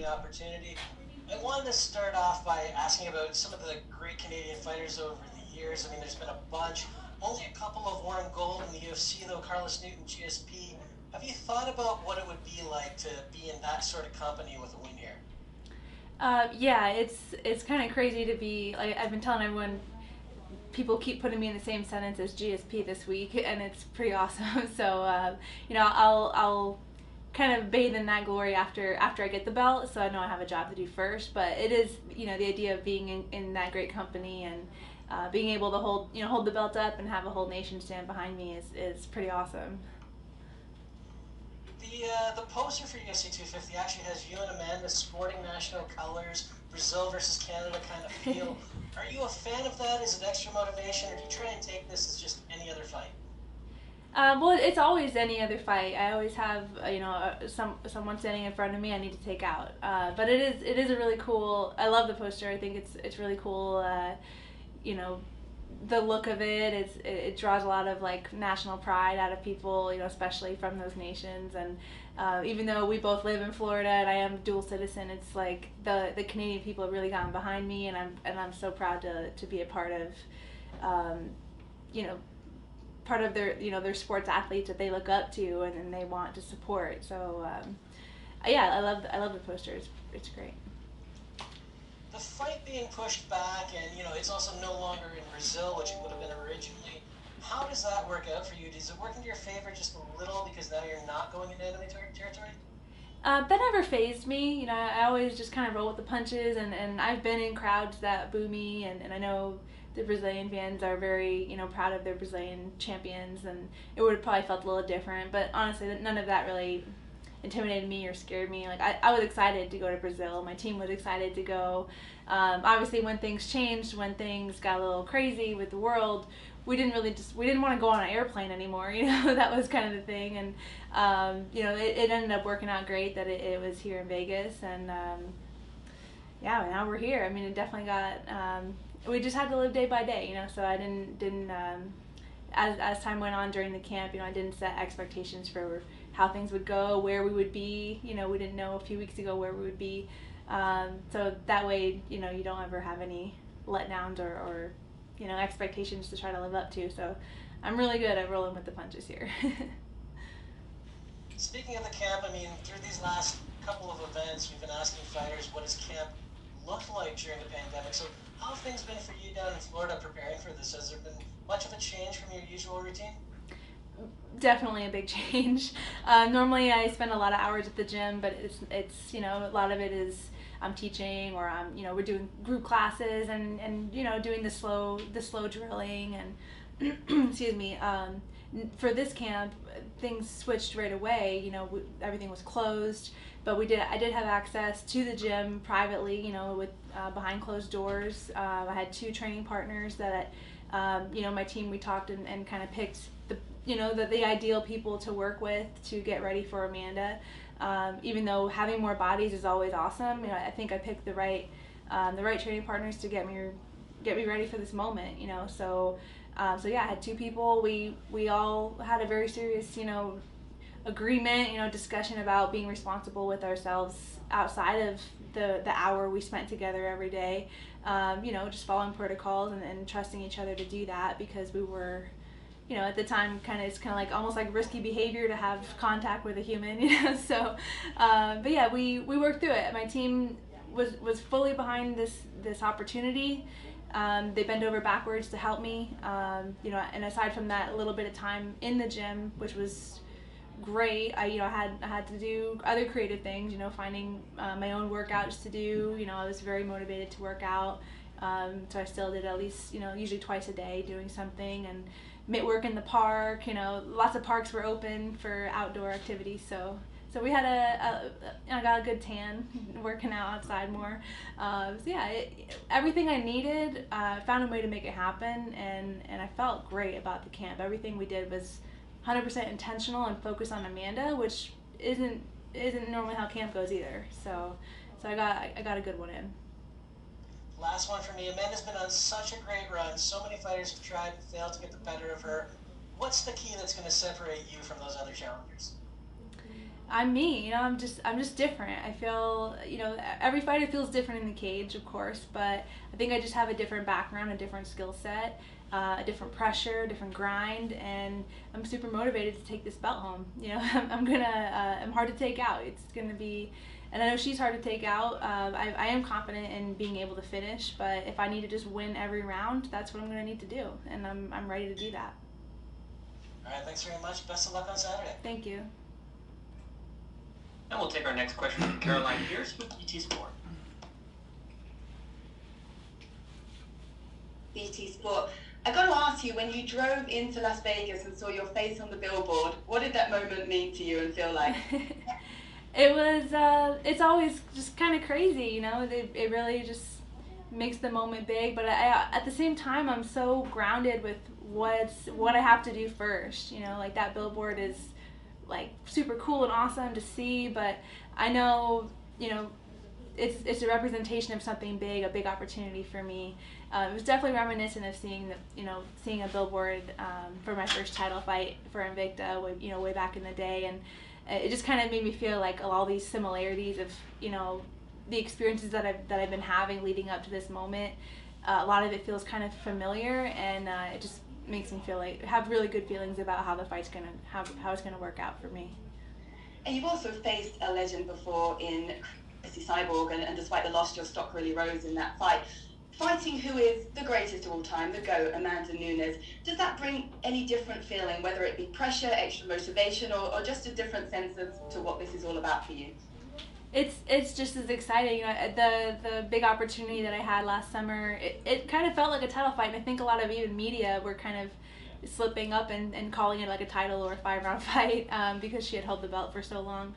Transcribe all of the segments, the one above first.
the opportunity. I wanted to start off by asking about some of the great Canadian fighters over the years. I mean, there's been a bunch. Only a couple have won gold in the UFC, though. Carlos Newton, GSP. Have you thought about what it would be like to be in that sort of company with a win here? Yeah, it's kind of crazy to be like I've been telling everyone. People keep putting me in the same sentence as GSP this week, and it's pretty awesome. So I'll kind of bathe in that glory after I get the belt, so I know I have a job to do first. But it is the idea of being in that great company and being able to hold the belt up and have a whole nation stand behind me is pretty awesome. The poster for UFC 250 actually has you and Amanda sporting national colors, Brazil versus Canada kind of feel. Are you a fan of that? Is it extra motivation, or do you try and take this as just any other fight? Well, it's always any other fight. I always have someone standing in front of me I need to take out. But it is a really cool. I love the poster. I think it's really cool. You know, the look of it draws a lot of like national pride out of people. Especially from those nations. And even though we both live in Florida and I am dual citizen, it's like the Canadian people have really gotten behind me, and I'm so proud to be a part of. Um, you know Part of their sports athletes that they look up to and they want to support. So yeah, I love the posters. It's great. The fight being pushed back, and it's also no longer in Brazil, which it would have been originally. How does that work out for you? Does it work into your favor just a little because now you're not going into enemy territory? That never phased me. I always just kind of roll with the punches, and I've been in crowds that boo me, and I know the Brazilian fans are very, proud of their Brazilian champions, and it would have probably felt a little different. But honestly, none of that really intimidated me or scared me. Like I was excited to go to Brazil. My team was excited to go. Obviously, when things changed, when things got a little crazy with the world, we didn't want to go on an airplane anymore. That was kind of the thing, and it ended up working out great that it was here in Vegas, and yeah, now we're here. I mean, it definitely got. We just had to live day by day, So I didn't as time went on during the camp, I didn't set expectations for how things would go, where we would be. We didn't know a few weeks ago where we would be. So that way, you don't ever have any letdowns or expectations to try to live up to. So I'm really good at rolling with the punches here. Speaking of the camp, I mean, through these last couple of events, we've been asking fighters, what does camp look like during the pandemic? So how have things been for you down in Florida preparing for this? Has there been much of a change from your usual routine? Definitely a big change. Normally I spend a lot of hours at the gym, but it's a lot of it is I'm teaching, or I'm we're doing group classes, and doing the slow drilling, and excuse me. For this camp, things switched right away. Everything was closed, but I did have access to the gym privately. With behind closed doors. I had two training partners that my team, we talked and kind of picked the ideal people to work with to get ready for Amanda. Even though having more bodies is always awesome, I think I picked the right training partners to get me ready for this moment. So yeah, I had two people. We all had a very serious agreement, discussion about being responsible with ourselves outside of the hour we spent together every day. Just following protocols and trusting each other to do that, because we were at the time, it's kind of like almost like risky behavior to have contact with a human. So, but yeah, we worked through it. My team was fully behind this opportunity. They bent over backwards to help me. And aside from that, a little bit of time in the gym, which was great. I had to do other creative things. Finding my own workouts to do. I was very motivated to work out. So I still did at least usually twice a day doing something, and mitt work in the park. Lots of parks were open for outdoor activities. So we had I got a good tan working out outside more. So yeah, everything I needed, found a way to make it happen, and I felt great about the camp. Everything we did was 100% intentional and focused on Amanda, which isn't normally how camp goes either. So I got a good one in. Last one for me. Amanda's been on such a great run. So many fighters have tried and failed to get the better of her. What's the key that's going to separate you from those other challengers? I'm me, I'm just different. I feel, every fighter feels different in the cage, of course, but I think I just have a different background, a different skill set, a different pressure, a different grind, and I'm super motivated to take this belt home. I'm hard to take out. It's gonna be, and I know she's hard to take out. I am confident in being able to finish, but if I need to just win every round, that's what I'm gonna need to do, and I'm ready to do that. All right, thanks very much. Best of luck on Saturday. Thank you. And we'll take our next question from Caroline Pierce with BT Sport. BT Sport. I got to ask you, when you drove into Las Vegas and saw your face on the billboard, what did that moment mean to you and feel like? It's always just kind of crazy, it really just makes the moment big, but at the same time, I'm so grounded with what I have to do first, like that billboard is like super cool and awesome to see, but I know, it's a representation of something big, a big opportunity for me. It was definitely reminiscent of seeing a billboard for my first title fight for Invicta, way back in the day, and it just kind of made me feel like all these similarities of the experiences that I've been having leading up to this moment. A lot of it feels kind of familiar, and it just makes me feel like have really good feelings about how the fight's how it's gonna work out for me. And you've also faced a legend before in Chrissy Cyborg, and despite the loss, your stock really rose in that fight. Fighting who is the greatest of all time, the GOAT, Amanda Nunes, does that bring any different feeling, whether it be pressure, extra motivation, or just a different sense to what this is all about for you? It's just as exciting. The big opportunity that I had last summer, it kind of felt like a title fight, and I think a lot of even media were kind of slipping up and calling it like a title or a 5-round fight because she had held the belt for so long.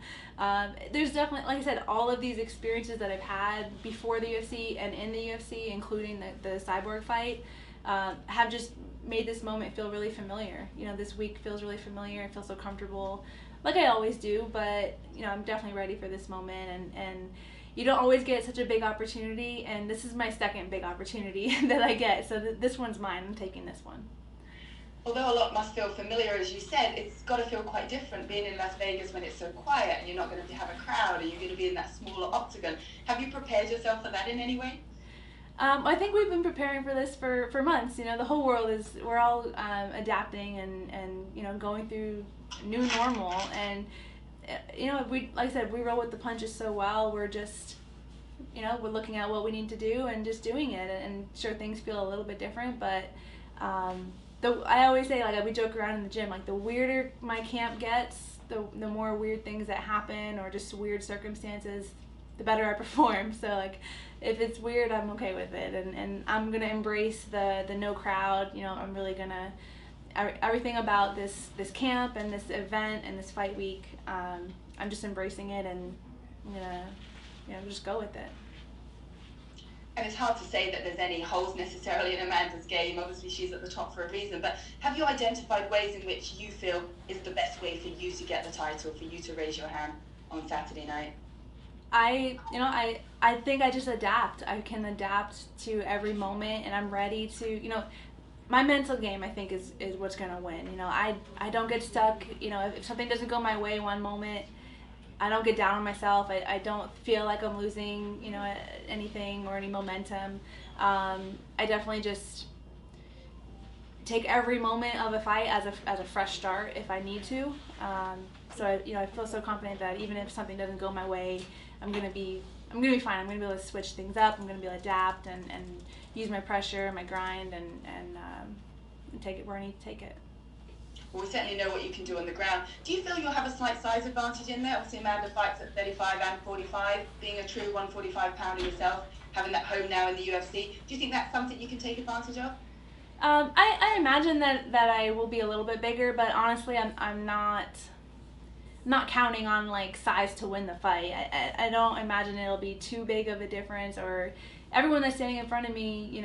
There's definitely, like I said, all of these experiences that I've had before the UFC and in the UFC, including the Cyborg fight, have just made this moment feel really familiar. This week feels really familiar. I feel so comfortable, like I always do, but I'm definitely ready for this moment, and you don't always get such a big opportunity, and this is my second big opportunity that I get, so this one's mine. I'm taking this one. Although a lot must feel familiar, as you said, it's got to feel quite different being in Las Vegas when it's so quiet and you're not going to have a crowd and you're going to be in that smaller octagon. Have you prepared yourself for that in any way? I think we've been preparing for this for months. The whole world we're all adapting and going through new normal, and like I said, we roll with the punches so well. We're just we're looking at what we need to do and just doing it, and sure, things feel a little bit different, but I always say, like, we joke around in the gym, like the weirder my camp gets, the more weird things that happen or just weird circumstances, the better I perform. So like if it's weird, I'm okay with it, and I'm gonna embrace the no crowd. I'm really gonna everything about this camp and this event and this fight week. I'm just embracing it, and I'm gonna just go with it. And it's hard to say that there's any holes necessarily in Amanda's game. Obviously, she's at the top for a reason. But have you identified ways in which you feel is the best way for you to get the title, for you to raise your hand on Saturday night? I think I just adapt. I can adapt to every moment, and I'm ready to, my mental game, I think, is what's going to win. I don't get stuck. If something doesn't go my way one moment, I don't get down on myself. I don't feel like I'm losing, anything or any momentum. I definitely just take every moment of a fight as a fresh start if I need to. So I feel so confident that even if something doesn't go my way, I'm gonna be fine. I'm gonna be able to switch things up. I'm gonna be able to adapt and use my pressure, my grind, and take it where I need to take it. Well, we certainly know what you can do on the ground. Do you feel you'll have a slight size advantage in there? Obviously, Amanda fights at 35 and 45. Being a true 145-pounder yourself, having that home now in the UFC, do you think that's something you can take advantage of? I imagine that I will be a little bit bigger, but honestly, I'm not counting on like size to win the fight. I don't imagine it'll be too big of a difference, or everyone that's standing in front of me,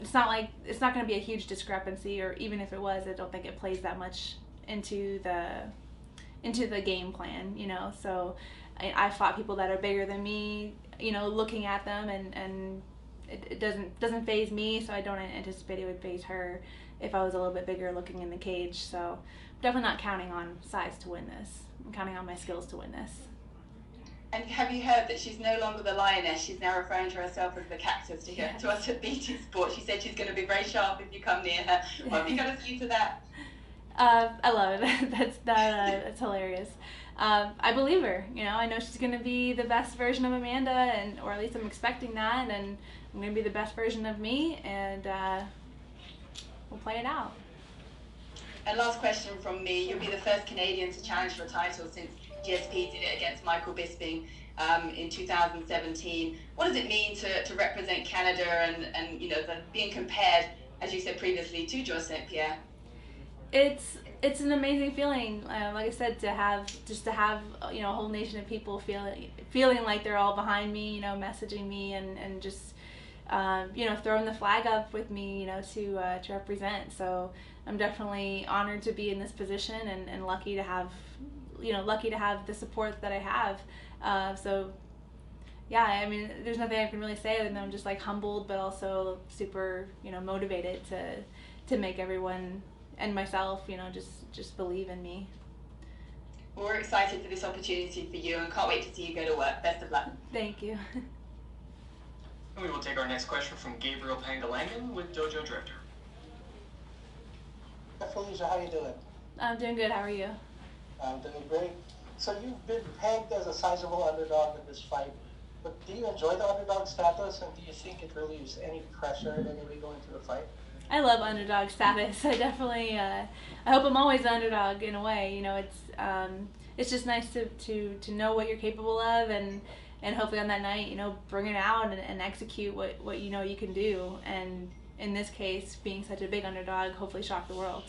it's not going to be a huge discrepancy, or even if it was, I don't think it plays that much into the game plan, So I fought people that are bigger than me, looking at them, and it doesn't faze me, so I don't anticipate it would faze her. if I was a little bit bigger looking in the cage. So definitely not counting on size to win this. I'm counting on my skills to win this. And have you heard that she's no longer the lioness? She's now referring to herself as the cactus to us at BT Sport. She said she's going to be very sharp if you come near her. What have you got to say to that? I love it. That's hilarious. I believe her. You know, I know she's going to be the best version of Amanda, or at least I'm expecting that, and I'm going to be the best version of me, and we'll play it out. And last question from me. You'll be the first Canadian to challenge for a title since GSP did it against Michael Bisping in 2017. What does it mean to represent Canada and you know, being compared, as you said previously, to Georges St. Pierre? It's an amazing feeling. Like I said, to have you know, a whole nation of people feeling like they're all behind me, you know, messaging me and just you know, throwing the flag up with me, you know, to represent. So I'm definitely honored to be in this position and lucky to have, you know, the support that I have. So yeah, I mean, there's nothing I can really say other than I'm just like humbled, but also super, you know, motivated to make everyone and myself, you know, just believe in me. Well, we're excited for this opportunity for you and can't wait to see you go to work. Best of luck. Thank you. And we will take our next question from Gabriel Pangalangan with Dojo Drifter. Hi Felicia, how you doing? I'm doing good. How are you? I'm doing great. So you've been pegged as a sizable underdog in this fight, but do you enjoy the underdog status, and do you think it relieves any pressure in any way going into the fight? I love underdog status. I definitely, I hope I'm always the underdog in a way. You know, it's just nice to know what you're capable of, and hopefully on that night, you know, bring it out and execute what you know you can do. And in this case, being such a big underdog, hopefully shock the world.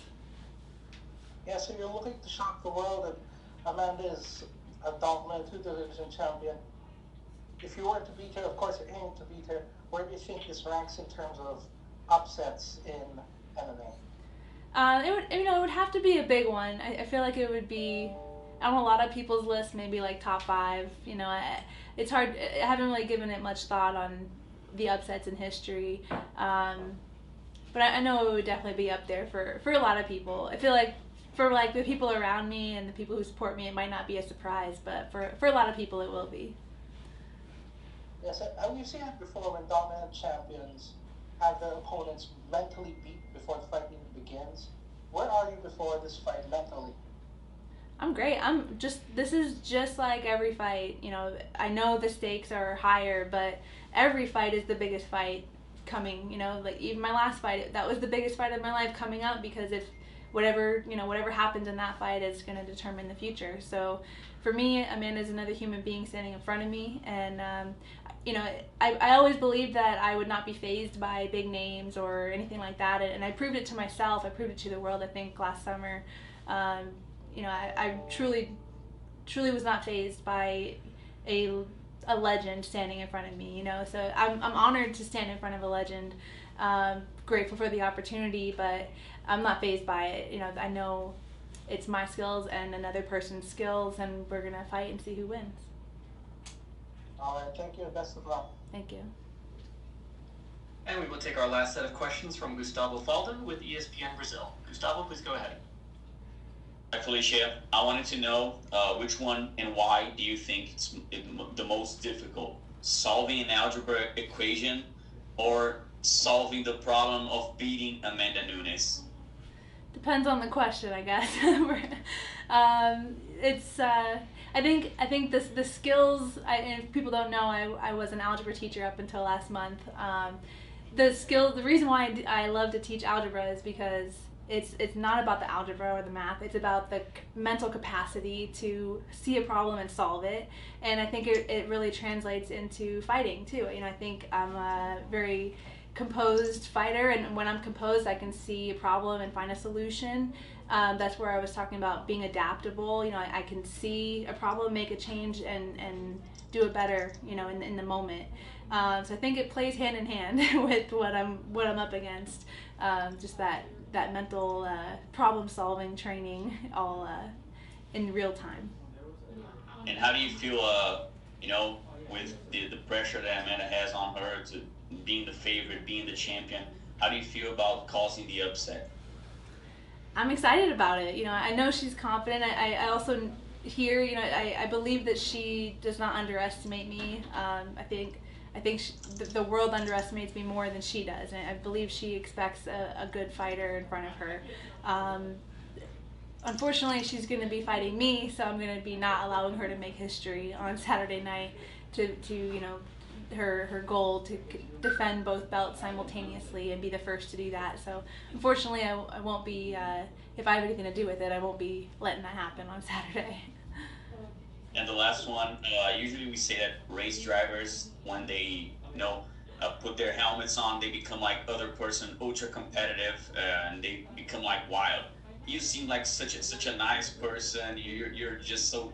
Yeah, so you're looking to shock the world, and Amanda is a dominant two-division champion. If you were to beat her, of course you're aiming to beat her, where do you think this ranks in terms of upsets in MMA? It would have to be a big one. I feel like it would be on a lot of people's lists, maybe like top 5. You know, it's hard. I haven't really given it much thought on the upsets in history, but I know it would definitely be up there for a lot of people. I feel like for like the people around me and the people who support me, it might not be a surprise, but for a lot of people, it will be. Yes, we've seen it before when dominant champions have their opponents mentally beat before the fight even begins. Where are you before this fight mentally? I'm great. This is just like every fight. You know, I know the stakes are higher, but every fight is the biggest fight coming. You know, like even my last fight, that was the biggest fight of my life coming up, because if whatever happens in that fight is going to determine the future. So for me, Amanda's another human being standing in front of me, and you know, I always believed that I would not be fazed by big names or anything like that, and I proved it to myself. I proved it to the world, I think, last summer. You know, I truly was not fazed by a legend standing in front of me, you know, so I'm honored to stand in front of a legend, grateful for the opportunity, but I'm not fazed by it. You know, I know it's my skills and another person's skills, and we're going to fight and see who wins. All right, thank you, and best of luck. Thank you. And we will take our last set of questions from Gustavo Falden with ESPN Brazil. Gustavo, please go ahead. Hi Felicia, I wanted to know which one and why do you think it's the most difficult? Solving an algebra equation or solving the problem of beating Amanda Nunes? Depends on the question, I guess. I think the skills. And if people don't know, I was an algebra teacher up until last month. The reason why I love to teach algebra is because it's not about the algebra or the math. It's about the mental capacity to see a problem and solve it. And I think it really translates into fighting too. You know, I think I'm a very composed fighter, and when I'm composed, I can see a problem and find a solution. That's where I was talking about being adaptable. You know, I can see a problem, make a change, and do it better, you know, in the moment. So I think it plays hand in hand with what I'm up against. Just that mental problem solving training, all in real time. And how do you feel, you know, with the pressure that Amanda has on her to being the favorite, being the champion? How do you feel about causing the upset? I'm excited about it. You know, I know she's confident. I also hear, you know, I believe that she does not underestimate me. I think the world underestimates me more than she does, and I believe she expects a good fighter in front of her. Unfortunately, she's going to be fighting me, so I'm going to be not allowing her to make history on Saturday night. To you know, her goal to defend both belts simultaneously and be the first to do that. So unfortunately, I won't be, if I have anything to do with it, I won't be letting that happen on Saturday. And the last one, usually we say that race drivers, when they put their helmets on, they become like other person, ultra competitive, and they become like wild. You seem like such a nice person. You're just so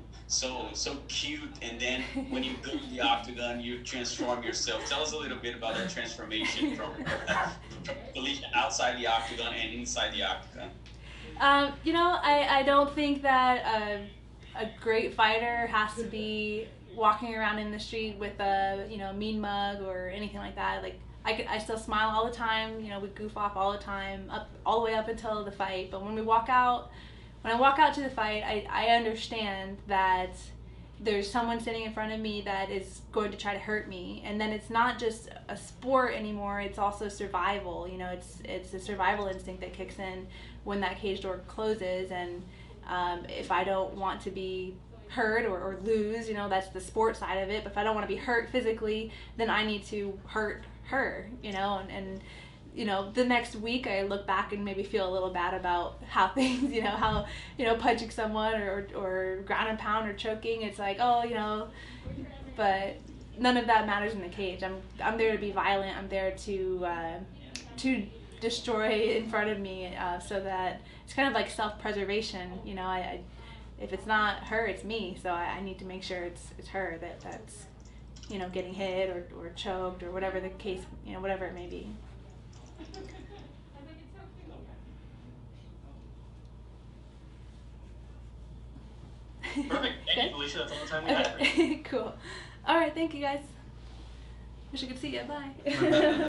cute, and then when you go to the octagon, you transform yourself. Tell us a little bit about that transformation from Felicia outside the octagon and inside the octagon. You know, I don't think that a great fighter has to be walking around in the street with a, you know, mean mug or anything like that. Like, I still smile all the time, you know, we goof off all the time, all the way up until the fight. But when I walk out to the fight, I understand that there's someone sitting in front of me that is going to try to hurt me. And then it's not just a sport anymore, it's also survival. You know, it's a survival instinct that kicks in when that cage door closes. And if I don't want to be hurt or lose, you know, that's the sport side of it. But if I don't want to be hurt physically, then I need to hurt her, you know, and you know, the next week I look back and maybe feel a little bad about how things, you know, how, you know, punching someone or ground and pound or choking, it's like, oh, you know, but none of that matters in the cage. I'm there to be violent. I'm there to destroy in front of me, so that it's kind of like self-preservation, you know. I if it's not her, it's me, so I need to make sure it's her that's, you know, getting hit or choked or whatever the case, you know, whatever it may be. Perfect. Thank you, Felicia. That's all the time we have. Okay. Cool. All right. Thank you, guys. Wish I could see you. Bye.